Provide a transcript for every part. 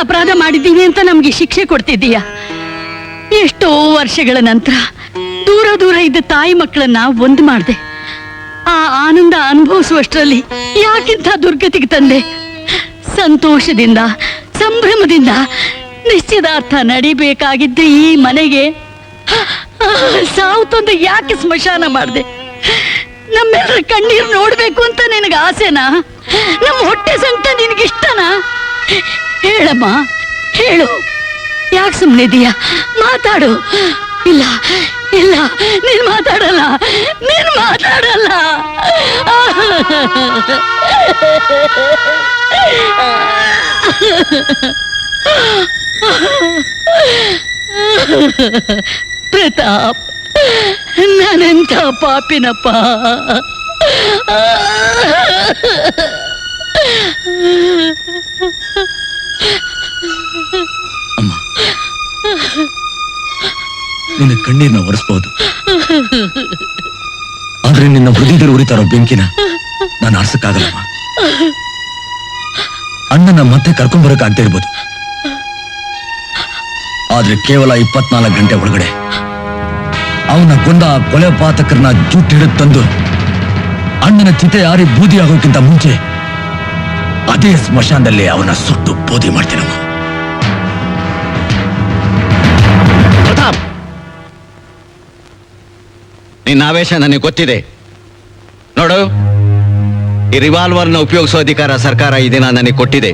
ಅಪರಾಧ ಮಾಡಿದ್ದೀನಿ ಅಂತ ನಮ್ಗೆ ಶಿಕ್ಷೆ ಕೊಡ್ತಿದ್ದೀಯ. ಎಷ್ಟೋ ವರ್ಷಗಳ ನಂತರ ದೂರ ದೂರ ಇದ್ದ ತಾಯಿ ಮಕ್ಕಳನ್ನ ಒಂದು ಮಾಡ್ದೆ. ಆ ಆನಂದ ಅನುಭವಿಸುವಷ್ಟರಲ್ಲಿ ಯಾಕಿಂತ ದುರ್ಗತಿಗೆ ತಂದೆ? ಸಂತೋಷದಿಂದ ಸಂಭ್ರಮದಿಂದ ನಿಶ್ಚಿತಾರ್ಥ ನಡಿಬೇಕಾಗಿದ್ದ ಈ ಮನೆಗೆ ಸಾವು ತಂದು ಯಾಕೆ ಸ್ಮಶಾನ ಮಾಡಿದೆ? ನಮ್ಮೆಲ್ಲರ ಕಣ್ಣೀರು ನೋಡ್ಬೇಕು ಅಂತ ನಿನಗೆ ಆಸೆನಾ? ನಮ್ಮ ಹೊಟ್ಟೆ ಸಂಕಟ ನಿನಗಿಷ್ಟನಾ? ಹೇಳಮ್ಮ, ಹೇಳು. ಯಾಕೆ ಸುಮ್ಮನಿದೀಯ? ಮಾತಾಡು. ಇಲ್ಲ ಇಲ್ಲ, ನೀನ್ ಮಾತಾಡಲ್ಲ, ನೀನ್ ಮಾತಾಡಲ್ಲ. ಪ್ರತಾಪ್, ನಾನೆಂಥ ಪಾಪಿನಪ್ಪ. ಅಮ್ಮ, ನಿನ್ನ ಕಣ್ಣೀರ್ನ ಒರೆಸಬಹುದು, ಆದ್ರೆ ನಿನ್ನ ಹೃದಯದಲ್ಲಿ ಉರಿತಾರೋ ಬೆಂಕಿನ ನಾನು ಆರ್ಸಕ್ಕಾಗಲ್ಲಮ್ಮ. ಅಣ್ಣನ ಮತ್ತೆ ಕರ್ಕೊಂಡ್ಬರಕ್ಕಾಗದೇ ಇರ್ಬೋದು, ಆದ್ರೆ ಕೇವಲ 24 ಗಂಟೆ ಒಳಗಡೆ ಅವನ ಕೊಂದ ಕೊಲೆ ಪಾತಕರನ್ನ ಜೂಟ್ ಹಿಡಿದು ತಂದು ಅಣ್ಣನ ಚಿತೆ ಯಾರಿ ಬೂದಿ ಆಗೋಕ್ಕಿಂತ ಮುಂಚೆ ಅದೇ ಸ್ಮಶಾನದಲ್ಲಿ ಅವನ ಸುಟ್ಟು ಬೂದಿ ಮಾಡ್ತೀನಮ್ಮ. ಪ್ರತಾಪ್, ನಿನ್ನ ಆವೇಶ ನನಗೆ ಗೊತ್ತಿದೆ. ನೋಡು, ಈ ರಿವಾಲ್ವರ್ನ ಉಪಯೋಗಿಸೋ ಅಧಿಕಾರ ಸರ್ಕಾರ ಈ ದಿನ ನನಗೆ ಕೊಟ್ಟಿದೆ.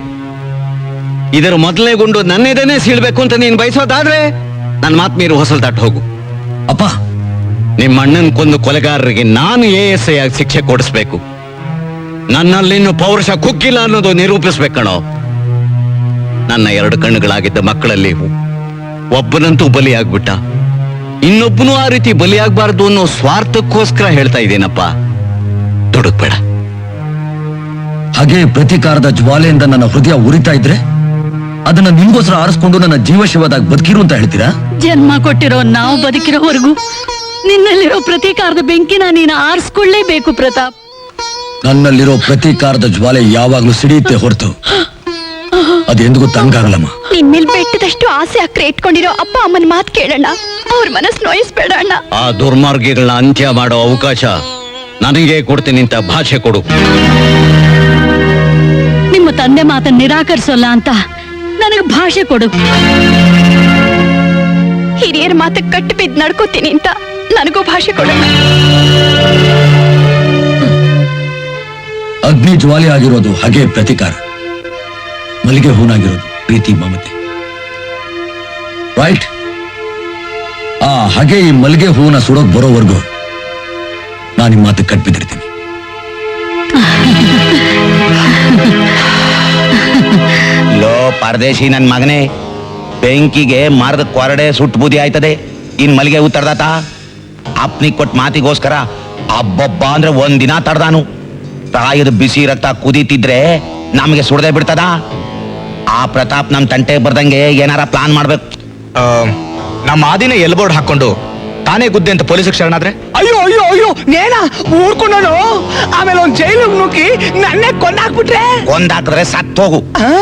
ಇದರ ಮೊದಲನೇ ಗುಂಡು ನನ್ನಿದೇನೆ ಸೀಳ್ಬೇಕು ಅಂತ ನೀನು ಬಯಸೋದಾದ್ರೆ ನನ್ನ ಮಾತು ಮೀರು ಹೊಸಲ್ ದಾಟ್ ಹೋಗು. ಅಪ್ಪ, ನಿಮ್ಮ ಅಣ್ಣನ ಕೊಂದು ಕೊಲೆಗಾರರಿಗೆ ನಾನು ASI ಆಗಿ ಶಿಕ್ಷೆ ಕೊಡಿಸ್ಬೇಕು. ನನ್ನಲ್ಲಿನ್ನು ಪೌರುಷ ಕುಗ್ಗಿಲ್ಲ ಅನ್ನೋದು ನಿರೂಪಿಸ್ಬೇಕಣೋ. ನನ್ನ 2 ಕಣ್ಣುಗಳಾಗಿದ್ದ ಮಕ್ಕಳಲ್ಲಿ ಒಬ್ಬನಂತೂ ಬಲಿಯಾಗ್ಬಿಟ್ಟ, ಇನ್ನೊಬ್ಬನು ಆ ರೀತಿ ಬಲಿಯಾಗಬಾರ್ದು ಅನ್ನೋ ಸ್ವಾರ್ಥಕ್ಕೋಸ್ಕರ ಹೇಳ್ತಾ ಇದ್ದೀನಪ್ಪ. ದುಡುಕ್ಬೇಡ. ಹಾಗೆ ಪ್ರತೀಕಾರದ ಜ್ವಾಲೆಯಿಂದ ನನ್ನ ಹೃದಯ ಉರಿತಾ ಇದ್ರೆ ಅದನ್ನ ನಿಮ್ಗೋಸ್ಕರ ಆರಿಸ್ಕೊಂಡು ನನ್ನ ಜೀವಶಿವದಾಗ ಬದುಕಿರು ಅಂತ ಹೇಳ್ತೀರಾ? ಜನ್ಮ ಕೊಟ್ಟಿರೋ ನಾವು ಬದುಕಿರೋವರೆಗೂ ನಿನ್ನಲ್ಲಿರೋ ಪ್ರತೀಕಾರದ ಬೆಂಕಿನ ನೀನು ಆರಿಸ್ಕೊಳ್ಳೇಬೇಕು ಪ್ರತಾಪ್. ನನ್ನಲ್ಲಿರೋ ಪ್ರತೀಕಾರದ ಜ್ವಾಲೆ ಯಾವಾಗ್ಲೂ ಸಿಡಿಯುತ್ತೆ ಹೊರತು ಅದೆಂದಿಗೂ ತಂಗಾಗಲ್ಲಮ್ಮ. ನಿನ್ಮೇಲ್ ಬೆಟ್ಟದಷ್ಟು ಆಸೆ ಅಕ್ರೆ ಇಟ್ಕೊಂಡಿರೋ ಅಪ್ಪ ಅಮ್ಮನ ಮಾತು ಕೇಳೋಣ, ಅವ್ರ ಮನಸ್ಸು ನೋಯಿಸ್ಬೇಡ ಅಣ್ಣ. ಆ ದುರ್ಮಾರ್ಗಿಗಳನ್ನ ಅಂತ್ಯ ಮಾಡೋ ಅವಕಾಶ ನನಗೆ ಕೊಡ್ತೀನಿ ಅಂತ ಭಾಷೆ ಕೊಡು. ನಿಮ್ಮ ತಂದೆ ಮಾತನ್ನ ನಿರಾಕರಿಸೋಲ್ಲ ಅಂತ ನನಗೆ ಭಾಷೆ ಕೊಡು. ಹಿರಿಯರ ಮಾತಕ್ಕೆ ಕಟ್ಟು ಬಿದ್ದು ನಡ್ಕೋತೀನಿ ಅಂತ ನನಗೂ ಭಾಷೆ ಕೊಡೋಣ. ಅಗ್ನಿ ಜ್ವಾಲೆ ಆಗಿರೋದು ಹಾಗೆ ಪ್ರತೀಕಾರ, ಮಲ್ಲಿಗೆ ಹೂನಾಗಿರೋದು ಪ್ರೀತಿ ಮಮತೆ. ರೈಟ್? ಆ ಹಾಗೆ ಈ ಮಲ್ಲಿಗೆ ಹೂವನ್ನ ಸುಡೋಕ್ ಬರೋವರೆಗೂ ನಾನು ನಿಮ್ಮ ಮಾತು ಕಟ್ಬಿದ್ದಿರ್ತೀನಿ. ಲೋ ಪರದೇಶಿ ನನ್ ಮಗನೇ, ಬೆಂಕಿಗೆ ಮರದ ಕೊರಡೆ ಸುಟ್ಟು ಬೂದಿ ಆಯ್ತದೆ, ಇನ್ ಮಲ್ಲಿಗೆ ಹೂ ತಡ್ದಾತ? ಅಪ್ನಿಗೆ ಕೊಟ್ಟು ಮಾತಿಗೋಸ್ಕರ ಅಬ್ಬಬ್ಬ ಅಂದ್ರೆ ಒಂದಿನ ತಡ್ದಾನು. ಪ್ರಾಯದ ಬಿಸಿ ರಕ್ತ ಕುದೀತಿದ್ರೆ ನಮಗೆ ಸುಡದೆ ಬಿಡ್ತದ? ಆ ಪ್ರತಾಪ್ ನಮ್ ತಂಟೆ ಬರ್ದಂಗೆ ಏನಾರ ಪ್ಲಾನ್ ಮಾಡ್ಬೇಕು. ನಮ್ಮ ಆದಿನ ಎಲ್ಬೋರ್ಡ್ ಹಾಕೊಂಡು ತಾನೇ ಗುದ್ದೆ ಅಂತ ಪೊಲೀಸ್ ಶರಣಾದ್ರೆ? ಅಯ್ಯೋ ಅಯ್ಯೋ ಅಯ್ಯೋ, ನೇನ ಊರ್ಕೊಂಡನು, ಆಮೇಲೆ ಒಂದ್ ಜೈಲಿಗೆ ನುಗ್ಗಿ ನನ್ನೇ ಕೊಂದಾಕ್ಬಿಟ್ರೆ? ಕೊಂದಾಕಿದ್ರೆ ಸತ್ತೋಗು,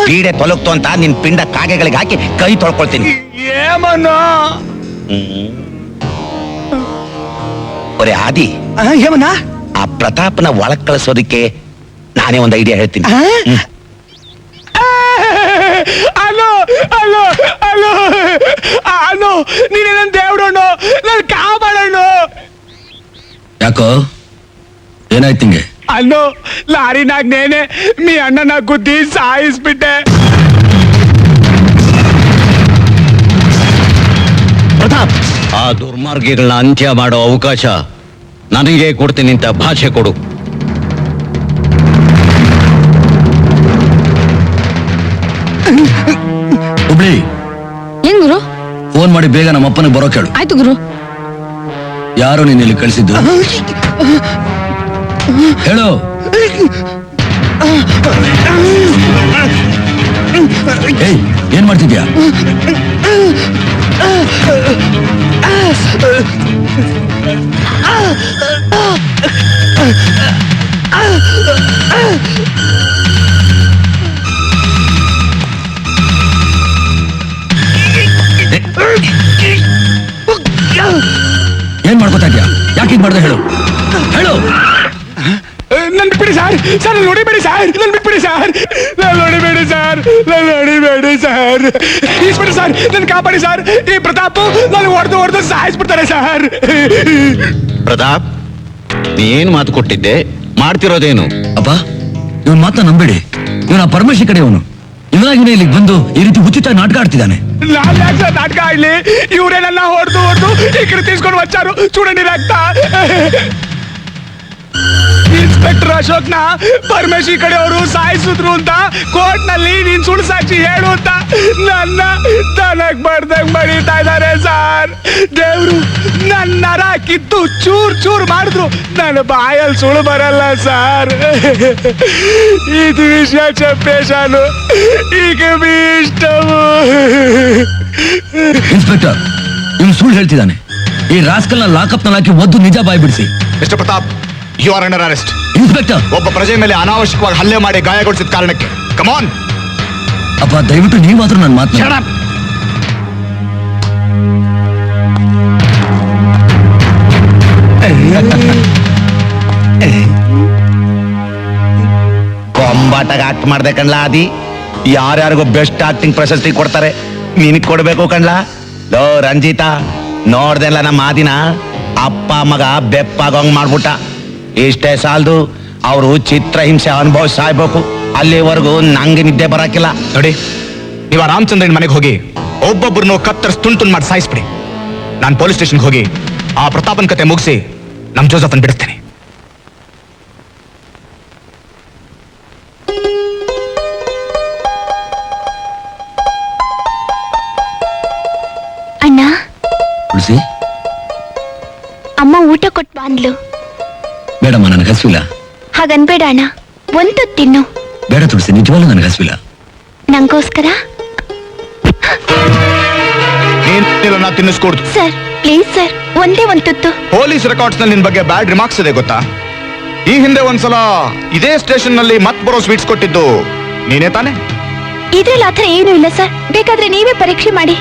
ಪೀಡೆ ತೊಲಗ್ತು ಅಂತ ನಿನ್ ಪಿಂಡ ಕಾಗೆಗಳಿಗೆ ಹಾಕಿ ಕೈ ತೊಳ್ಕೊಳ್ತೀನಿ. ಏಮನ್ನ ಒರೆ ಆದಿ, ಏಮನ್ನ ಆ ಪ್ರತಾಪ್ನ ಒಳಗ್ ಕಳಿಸೋದಕ್ಕೆ ನಾನೇ ಒಂದು ಐಡಿಯಾ ಹೇಳ್ತೀನಿ. ಅಲೋ ಅಲೋ ಅಲೋ ಅಲೋ, ನೀನೇ ನನ್ ದೇವ್ಡಣ್ಣು, ನನ್ ಕಾಪಾಡಣ್ಣು. ಯಾಕೋ ಏನಾಯ್ತು ನಿಂಗೆ? ಅಲ್ಲೋ, ಲಾರಿನಾಗ ನೇನೆ ಮೀ ಅಣ್ಣನ ಗುದ್ದಿ ಸಾಯಿಸ್ಬಿಟ್ಟೆ. ಪ್ರತಾಪ್, ಆ ದುರ್ಮಾರ್ಗಿಗಳನ್ನ ಅಂತ್ಯ ಮಾಡೋ ಅವಕಾಶ ನನಗೆ ಕೊಡ್ತೀನಿ ಅಂತ ಭಾಷೆ ಕೊಡು. ಹುಬ್ಳಿ, ಏನ್ ಗುರು? ಫೋನ್ ಮಾಡಿ ಬೇಗ ನಮ್ಮ ಅಪ್ಪನಿಗೆ ಬರೋ ಕೇಳು. ಆಯ್ತು ಗುರು. ಯಾರು ನೀನ್ ಇಲ್ಲಿ ಕಳಿಸಿದ್ದು? ಹೇಳು. ಏಯ್, ಏನ್ ಮಾಡ್ತಿದ್ಯಾ? ಪಾರ್ಕಿಂಗ್ ಮಾಡ್ದೆ ಹೇಳು ಹೇಳು. ನನ್ ಬಿಟ್ಬಿಡಿ ಸರ್ ಸರ್ ನನ್ ಹೊಡಿಬೇಡಿ ಸರ್ ನನ್ ಬಿಟ್ಬಿಡಿ ಸರ್ ನನ್ ಹೊಡಿಬೇಡಿ ಸರ್ ನನ್ ಹೊಡಿಬೇಡಿ ಸರ್ ಇಸ್ಬಿಡಿ ಸರ್ ನನ್ ಕಾಪಾಡಿ ಸರ್ ಈ ಪ್ರತಾಪ್ ನಾನು ಹೊಡೆದು ಸಾಯಿಸ್ಬಿಡ್ತಾರೆ ಸರ್. ಪ್ರತಾಪ್ ನೀ ಏನ್ ಮಾತು ಕೊಟ್ಟಿದ್ದೆ, ಮಾಡ್ತಿರೋದೇನು? ಅಪ್ಪ ಇವನ್ ಮಾತನ್ನ ನಂಬೇಡಿ. ಇವನ ಪರಮೇಶಿ ಕಡೆ ಅವನು ಇವನಾಗಿನೇ ಇಲ್ಲಿಗೆ ಬಂದು ಈ ರೀತಿ ಹುಚ್ಚುಚ್ಚ ನಾಟಕ ಆಡ್ತಿದ್ದಾನೆ. ನಾನ್ ಯಾಕೆ ಸರ್ ನಾಟಕ ಆಡ್ಲಿ? ಇವರೇ ನನ್ನ ಹೊಡೆದು ಈ ಕಡೆ తీసుకొని వచ్చారు చూడండి ರಕ್ತ. ಇನ್ಸ್ಪೆಕ್ಟರ್ ಅಶೋಕ್ನ ಪರಮೇಶಿ ಕಡೆ ಅವರು ಸಾಯಿಸಿದ್ರು ಅಂತ ಕೋರ್ಟ್ ನಲ್ಲಿ ನೀನ್ ಸುಳ್ಳು ಸಾಕ್ಷಿ ಹೇಳು ಅಂತ ನನ್ನ ತನಕ್ ಬಡ್ದಂಗ್ ಬಡಿತಾ ಇದ್ದಾರೆ ಸರ್. ದೇವ್ರು ನನ್ನ ನರ ಕಿತ್ತು ಚೂರ್ ಮಾಡಿದ್ರು ನನ್ನ ಬಾಯಲ್ಲಿ ಸುಳ್ಳು ಬರಲ್ಲ ಸರ್. ಇದು ವಿಷಯ చెప్పేశాను ಈಗ మీ ಇಷ್ಟವು. ಇನ್ಸ್ಪೆಕ್ಟರ್ ಇವನು ಸುಳ್ಳು ಹೇಳ್ತಿದ್ದಾನೆ. ಈ ರಾಸ್ಕಲ್ನ ಲಾಕಪ್ ನಲ್ಲಿ ಹಾಕಿ ಒದ್ದು ನಿಜ ಬಾಯ್ ಬಿಡಿಸಿ. Mister Pratap, you are under arrest. Inspector ಒಬ್ಬ ಪ್ರಜೆ ಮೇಲೆ ಅನಾವಶ್ಯಕವಾಗಿ ಹಲ್ಲೆ ಮಾಡಿ ಗಾಯಗೊಳಿಸಿದ ಕಾರಣಕ್ಕೆ. ಕಮಾನ್. ಅಪ್ಪ ದಯವಿಟ್ಟು ನೀವು ಮಾತ್ರ ನನ್ನ ಮಾತನ್ನ ಕೊಂಬಾಟಾಗ ಆಕ್ಟ್ ಮಾಡ್ದೆ ಕಣ್ಲಾ. ಆದಿ ಯಾರ್ಯಾರಿಗೂ ಬೆಸ್ಟ್ ಆಕ್ಟಿಂಗ್ ಪ್ರಶಸ್ತಿ ಕೊಡ್ತಾರೆ, ನಿನಗ್ ಕೊಡ್ಬೇಕು ಕಣ್ಲಾ. ಲೋ ರಂಜಿತಾ, ನೋಡ್ದೆಲ್ಲ ನಮ್ಮ ಆದಿನ ಅಪ್ಪ ಮಗ ಬೆಪ್ಪಾಗಂಗ್ ಮಾಡ್ಬಿಟ್ಟ. ಇಷ್ಟೇ ಸಾಲದು, ಅವರು ಚಿತ್ರಹಿಂಸೆ ಅನುಭವ ಸಾಯ್ಬೇಕು. ಅಲ್ಲಿವರೆಗೂ ನಂಗೆ ನಿದ್ದೆ ಬರಾಕಿಲ್ಲ. ನೋಡಿ, ನೀವು ರಾಮಚಂದ್ರನ್ ಮನೆಗೆ ಹೋಗಿ ಒಬ್ಬೊಬ್ಬರನ್ನು ಕತ್ತರಿಸಿ ತುಂಡು ಮಾಡಿ ಸಾಯಿಸ್ಬಿಡಿ. ನಾನು ಪೊಲೀಸ್ ಸ್ಟೇಷನ್ಗೆ ಹೋಗಿ ಆ ಪ್ರತಾಪನ್ ಕತೆ ಮುಗಿಸಿ ನಮ್ ಜೋಸಫನ್ ಬಿಡಿಸ್ತೇನೆ. ಅಣ್ಣ, ತುಳಸಿ ಅಮ್ಮ ಊಟ ಕೊಟ್ಟು ಬಾಂದ್ಲು. ಬೇಡಮ್ಮ, ನನಗೆ ಹಸಿವಿಲ್ಲ. ಹಾಗನ್ಬೇಡ ಅಣ್ಣ, ಒಂದು ತಿನ್ನು. ಬೇಡ ತುಳಸಿ, ನಿಜವಾಗ್ಲೂ ನನಗೆ ಹಸಿವಿಲ್ಲ. ನಂಗೋಸ್ಕರ ನೀನು ತಿನ್ನಿಸ್ಕೊಡ್ತು. ಸರ್ ಪ್ಲೀಸ್ ಸರ್, ಒಂದೇ ಒಂದು ತುತ್ತು. ಪೊಲೀಸ್ ರೆಕಾರ್ಡ್ಸ್ ನಲ್ಲಿ ನಿನ್ ಬಗ್ಗೆ ಬ್ಯಾಡ್ ರಿಮಾರ್ಕ್ಸ್ ಇದೆ ಗೊತ್ತಾ? ಈ ಹಿಂದೆ ಒಂದ್ಸಲ ಇದೇ ಸ್ಟೇಷನ್ ನಲ್ಲಿ ಮತ್ ಬರೋ ಸ್ವೀಟ್ಸ್ ಕೊಟ್ಟಿದ್ದು ನೀನೇ ತಾನೆ? ಇದ್ರಲ್ಲಿ ಆತರ ಏನೂ ಇಲ್ಲ ಸರ್, ಬೇಕಾದ್ರೆ ನೀವೇ ಪರೀಕ್ಷೆ ಮಾಡಿ.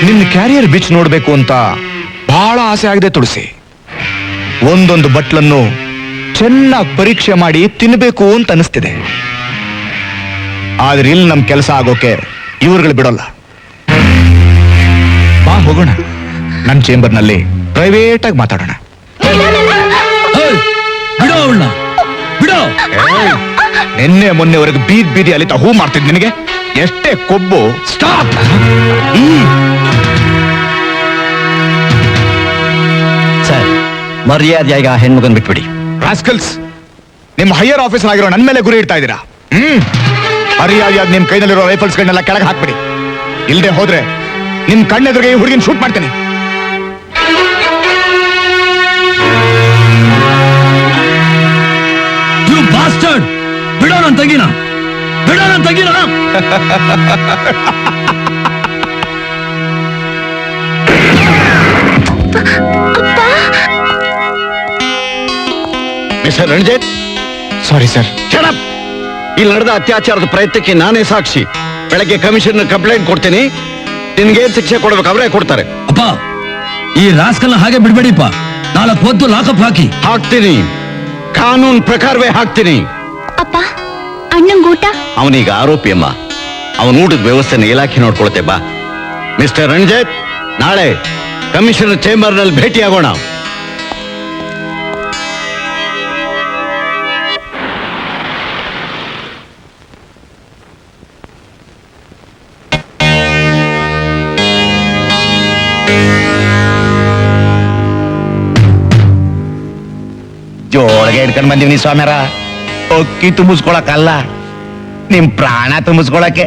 ನಿನ್ನ ಕ್ಯಾರಿಯರ್ ಬಿಚ್ ನೋಡ್ಬೇಕು ಅಂತ ಬಹಳ ಆಸೆ ಆಗಿದೆ ತುಳಸಿ. ಒಂದೊಂದು ಬಟ್ಲನ್ನು ಚೆನ್ನಾಗಿ ಪರೀಕ್ಷೆ ಮಾಡಿ ತಿನ್ಬೇಕು ಅಂತ ಅನಿಸ್ತಿದೆ. ಆದ್ರೆ ಇಲ್ಲಿ ನಮ್ ಕೆಲಸ ಆಗೋಕೆ ಇವ್ರುಗಳು ಬಿಡೋಲ್ಲ. ಬಾ ಹೋಗೋಣ, ನನ್ನ ಚೇಂಬರ್ ನಲ್ಲಿ ಪ್ರೈವೇಟ್ ಆಗಿ ಮಾತಾಡೋಣ. ಬಿಡೋ ಅವಳನ್ನ, ಬಿಡೋ. ನಿನ್ನೆ ಮೊನ್ನೆವರೆಗೆ ಬೀದಿ ಅಲಿತಾ ಹೂ ಮಾಡ್ತಿದ್ ನಿನಗೆ ಎಷ್ಟೇ ಕೊಬ್ಬು. ಸ್ಟಾಪ್. ಸರ್, ಮರ್ಯಾದೆಯಾಗಿ ಆ ಹೆಣ್ಮಗನ್ ಬಿಟ್ಬಿಡಿ. ರಾಸ್ಕಲ್ಸ್, ನಿಮ್ಮ ಹೈಯರ್ ಆಫೀಸರ್ ಆಗಿರೋ ನನ್ನ ಮೇಲೆ ಗುರಿ ಇಡ್ತಾ ಇದ್ದೀರಾ. ಮರ್ಯಾದೆಯಾಗಿ ನಿಮ್ ಕೈನಲ್ಲಿರೋ ರೈಫಲ್ಸ್ ಗಳನ್ನೆಲ್ಲ ಕೆಳಗೆ ಹಾಕ್ಬಿಡಿ. ಇಲ್ಲದೆ ಹೋದ್ರೆ ನಿಮ್ ಕಣ್ಣೆದುರಿಗೆ ಈ ಹುಡುಗಿನ ಶೂಟ್ ಮಾಡ್ತೇನೆ. ಯು ಬಾಸ್ಟರ್ಡ್, ಬಿಡೋ ನನ್ನ ತಂಗಿನ, ಬಿಡೋ ನನ್ನ ತಂಗಿನ. Mister Ranjith, sorry sir. ಇಲ್ಲಿ ನಡೆದ ಅತ್ಯಾಚಾರದ ಪ್ರಯತ್ನಕ್ಕೆ ನಾನೇ ಸಾಕ್ಷಿ. ಬೆಳಗ್ಗೆ ಕಮಿಷನರ್ ಕಂಪ್ಲೇಂಟ್ ಕೊಡ್ತೀನಿ. ನಿನ್ಗೇನ್ ಶಿಕ್ಷೆ ಕೊಡ್ಬೇಕು ಅವರೇ ಕೊಡ್ತಾರೆ. ಅಪ್ಪ, ಈ ರಾಸ್ಕಲ್ನ ಹಾಗೆ ಬಿಡ್ಬೇಡಿಪ್ಪ. 4 ಹೊತ್ತು ಲಾಕಪ್ ಹಾಕ್ತೀನಿ, ಕಾನೂನು ಪ್ರಕಾರವೇ ಹಾಕ್ತೀನಿ. ಅಪ್ಪ, ಅಣ್ಣಂಗ್ ಊಟ? ಅವನೀಗ ಆರೋಪಿ ಅಮ್ಮ, ಅವನ ಊಟದ ವ್ಯವಸ್ಥೆನ ಇಲಾಖೆ ನೋಡ್ಕೊಳುತ್ತೆ. ಬಾ ಮಿಸ್ಟರ್ ರಂಜಿತ್, ನಾಳೆ ಕಮಿಷನರ್ ಚೇಂಬರ್ ನಲ್ಲಿ ಭೇಟಿಯಾಗೋಣ. ಜೋಳಿಗೆ ಹಿಡ್ಕೊಂಡ್ ಬಂದಿವ್ನಿ ಸ್ವಾಮ್ಯಾರ. ಅಕ್ಕಿ ತುಂಬಿಸ್ಕೊಳಕಲ್ಲ, ನಿಮ್ ಪ್ರಾಣ ತುಂಬಿಸ್ಕೊಳಕ್ಕೆ.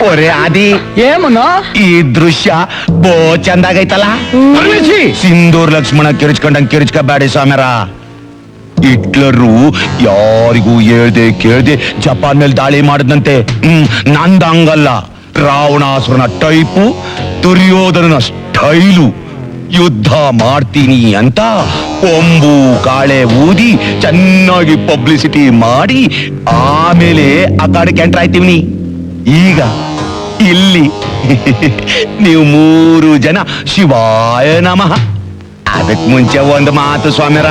ಒರೇ ಆದಿ, ಏಮನ್ನ ಈ ದೃಶ್ಯ ಬೋ ಚಂದಾಗೈತಲ್ಲ. ಸಿಂಧೂರ್ ಲಕ್ಷ್ಮಣ ಕಿರ್ಚ್ಕೊಂಡಂಗ್ ಕಿರ್ಚ್ಕಬೇಡಿ ಸ್ವಾಮ್ಯಾರ. ಹಿಟ್ಲರು ಯಾರಿಗೂ ಹೇಳ್ದೆ ಕೇಳ್ದೆ ಜಪಾನ್ ಮೇಲೆ ದಾಳಿ ಮಾಡಿದಂತೆ. ನಂದಂಗಲ್ಲ, ರಾವಣಾಸುರನ ಟೈಪು, ದುರ್ಯೋಧನನ ಸ್ಟೈಲು ಯುದ್ಧ ಮಾಡ್ತೀನಿ ಅಂತ ಕೊಂಬು ಕಾಳೆ ಊದಿ ಚೆನ್ನಾಗಿ ಪಬ್ಲಿಸಿಟಿ ಮಾಡಿ ಆಮೇಲೆ ಆ ಕಡೆ ಕೆಂಟ್ರ ಆಯ್ತೀವಿ. ಈಗ ಇಲ್ಲಿ ನೀವು 3 ಜನ ಶಿವಾಯ ನಮಃ. ಅದಕ್ ಮುಂಚೆ ಒಂದು ಮಾತು ಸ್ವಾಮಿರ,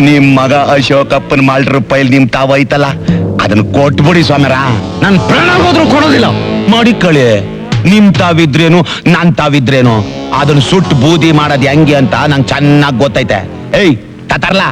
ನಿಮ್ ಮಗ ಅಶೋಕಪ್ಪನ ಮಾಲ್ಟ್ರ ಪೈಲ್ ನಿಮ್ ತಾವೈತಲ್ಲ, ಅದನ್ನ ಕೊಟ್ಬಿಡಿ ಸ್ವಾಮಿರ. ನನ್ ಪ್ರಾಣ ಹೋದ್ರೂ ಕೊಡೋದಿಲ್ಲ. ಮಾಡಿಕ್ಕಳಿ. ನಿಮ್ ತಾವಿದ್ರೇನು ನಾನ್ ತಾವಿದ್ರೇನು ಅದನ್ನ ಸುಟ್ಟು ಬೂದಿ ಮಾಡೋದ್ ಹೆಂಗೆ ಅಂತ ನಂಗೆ ಚೆನ್ನಾಗಿ ಗೊತ್ತೈತೆ. ಏಯ್ ತತರ್ಲಾ